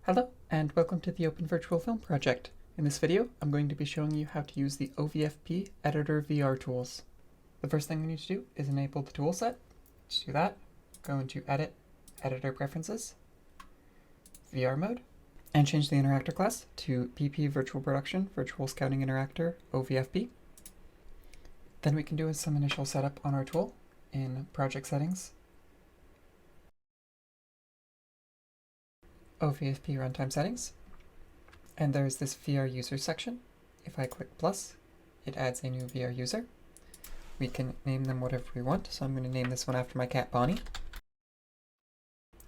Hello, and welcome to the Open Virtual Film Project. In this video, I'm going to be showing you how to use the OVFP Editor VR tools. The first thing we need to do is enable the toolset. To do that, go into Edit, Editor Preferences, VR Mode, and change the interactor class to PP Virtual Production Virtual Scouting Interactor OVFP. Then we can do some initial setup on our tool in Project Settings, OVFP Runtime Settings, and there's this VR User section. If I click plus, it adds a new VR user. We can name them whatever we want, so I'm going to name this one after my cat Bonnie.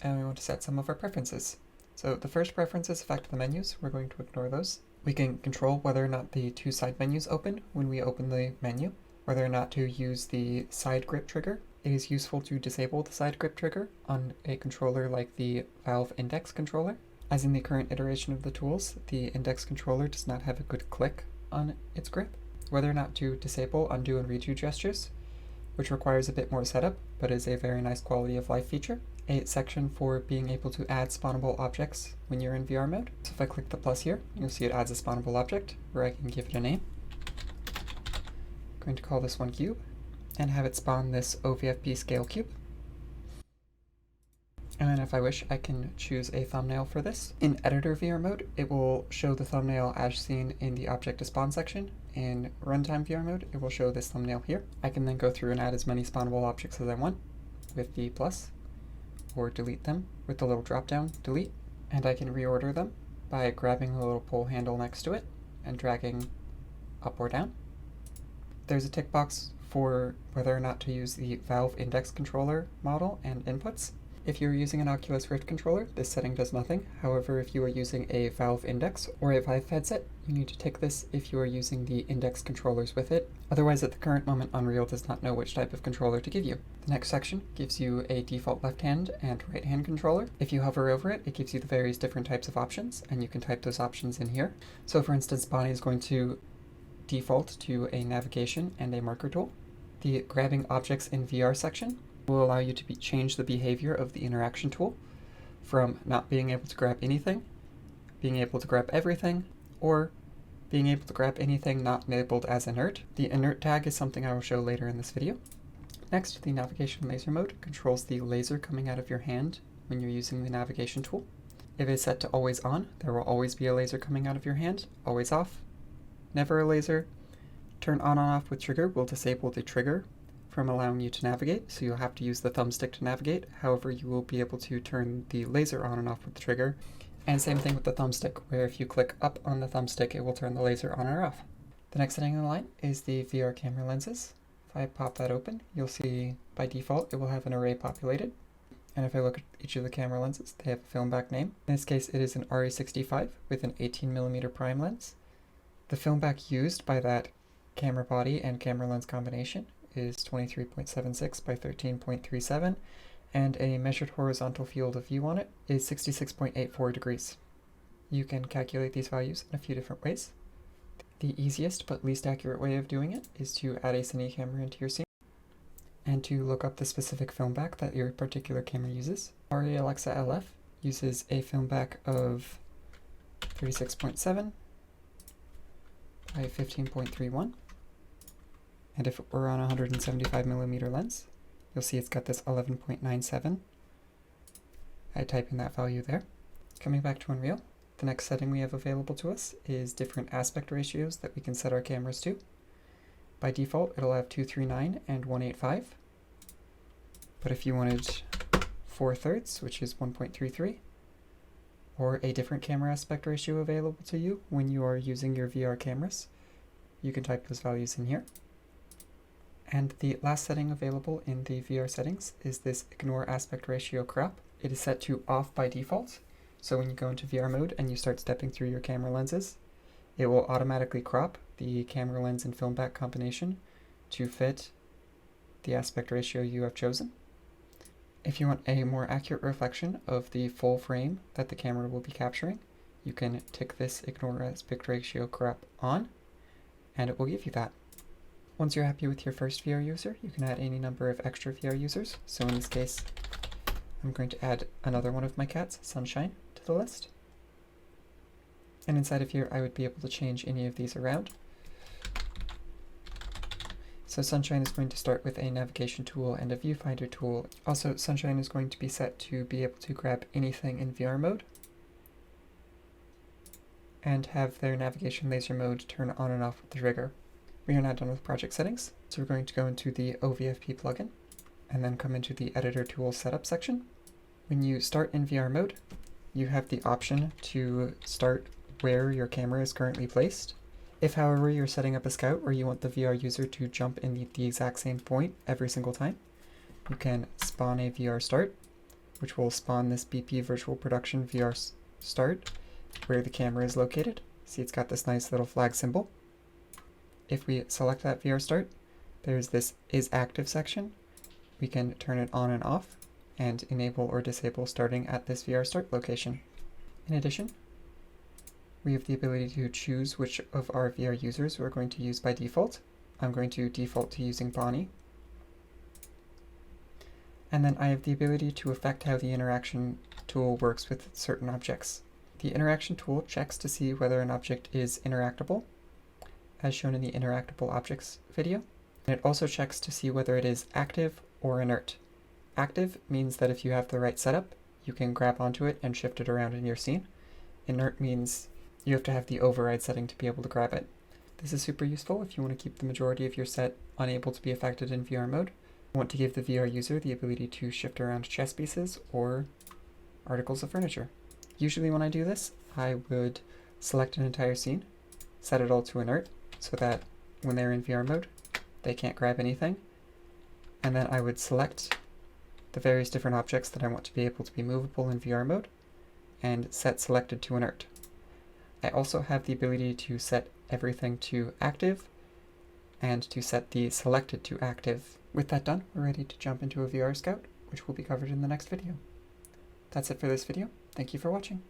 And we want to set some of our preferences. So the first preferences affect the menus. We're going to ignore those. We can control whether or not the two side menus open when we open the menu, whether or not to use the side grip trigger. It is useful to disable the side grip trigger on a controller like the Valve Index controller. As in the current iteration of the tools, the Index controller does not have a good click on its grip. Whether or not to disable undo and redo gestures, which requires a bit more setup, but is a very nice quality of life feature. A section for being able to add spawnable objects when you're in VR mode. So if I click the plus here, you'll see it adds a spawnable object where I can give it a name. I'm going to call this one cube and have it spawn this OVFP scale cube. And then if I wish, I can choose a thumbnail for this. In Editor VR mode, it will show the thumbnail as seen in the Object to Spawn section. In Runtime VR mode, it will show this thumbnail here. I can then go through and add as many spawnable objects as I want with the plus, or delete them with the little drop-down delete. And I can reorder them by grabbing the little pull handle next to it and dragging up or down. There's a tick box for whether or not to use the Valve Index controller model and inputs. If you're using an Oculus Rift controller, this setting does nothing. However, if you are using a Valve Index or a Vive headset, you need to tick this if you are using the Index controllers with it. Otherwise, at the current moment, Unreal does not know which type of controller to give you. The next section gives you a default left-hand and right-hand controller. If you hover over it, it gives you the various different types of options, and you can type those options in here. So for instance, Bonnie is going to default to a navigation and a marker tool. The grabbing objects in VR section will allow you to change the behavior of the interaction tool from not being able to grab anything, being able to grab everything, or being able to grab anything not labeled as inert. The inert tag is something I will show later in this video. Next, the navigation laser mode controls the laser coming out of your hand when you're using the navigation tool. If it's set to always on, there will always be a laser coming out of your hand. Always off, never a laser. Turn on and off with trigger will disable the trigger from allowing you to navigate, so you'll have to use the thumbstick to navigate. However, you will be able to turn the laser on and off with the trigger. And same thing with the thumbstick, where if you click up on the thumbstick, it will turn the laser on or off. The next setting in the line is the VR camera lenses. If I pop that open, you'll see by default it will have an array populated. And if I look at each of the camera lenses, they have a film back name. In this case, it is an RE65 with an 18mm prime lens. The film back used by that camera body and camera lens combination is 23.76 by 13.37, and a measured horizontal field of view on it is 66.84 degrees. You can calculate these values in a few different ways. The easiest but least accurate way of doing it is to add a cine camera into your scene and to look up the specific film back that your particular camera uses. RE Alexa LF uses a film back of 36.7 by 15.31. And if it were on a 175mm lens, you'll see it's got this 11.97. I type in that value there. Coming back to Unreal, the next setting we have available to us is different aspect ratios that we can set our cameras to. By default, it'll have 239 and 185. But if you wanted 4/3, which is 1.33, or a different camera aspect ratio available to you when you are using your VR cameras, you can type those values in here. And the last setting available in the VR settings is this Ignore Aspect Ratio Crop. It is set to off by default, so when you go into VR mode and you start stepping through your camera lenses, it will automatically crop the camera lens and film back combination to fit the aspect ratio you have chosen. If you want a more accurate reflection of the full frame that the camera will be capturing, you can tick this Ignore Aspect Ratio Crop on, and it will give you that. Once you're happy with your first VR user, you can add any number of extra VR users. So in this case, I'm going to add another one of my cats, Sunshine, to the list. And inside of here, I would be able to change any of these around. So Sunshine is going to start with a navigation tool and a viewfinder tool. Also, Sunshine is going to be set to be able to grab anything in VR mode and have their navigation laser mode turn on and off with the trigger. We are now done with project settings, so we're going to go into the OVFP plugin and then come into the editor tools setup section. When you start in VR mode, you have the option to start where your camera is currently placed. If, however, you're setting up a scout where you want the VR user to jump in the exact same point every single time, you can spawn a VR start, which will spawn this BP virtual production VR start where the camera is located. See, it's got this nice little flag symbol. If we select that VR start, there's this is active section. We can turn it on and off and enable or disable starting at this VR start location. In addition, we have the ability to choose which of our VR users we're going to use by default. I'm going to default to using Bonnie. And then I have the ability to affect how the interaction tool works with certain objects. The interaction tool checks to see whether an object is interactable, as shown in the interactable objects video. And it also checks to see whether it is active or inert. Active means that if you have the right setup, you can grab onto it and shift it around in your scene. Inert means you have to have the override setting to be able to grab it. This is super useful if you want to keep the majority of your set unable to be affected in VR mode. You want to give the VR user the ability to shift around chess pieces or articles of furniture. Usually when I do this, I would select an entire scene, set it all to inert, so that when they're in VR mode, they can't grab anything. And then I would select the various different objects that I want to be able to be movable in VR mode and set selected to inert. I also have the ability to set everything to active and to set the selected to active. With that done, we're ready to jump into a VR Scout, which will be covered in the next video. That's it for this video. Thank you for watching.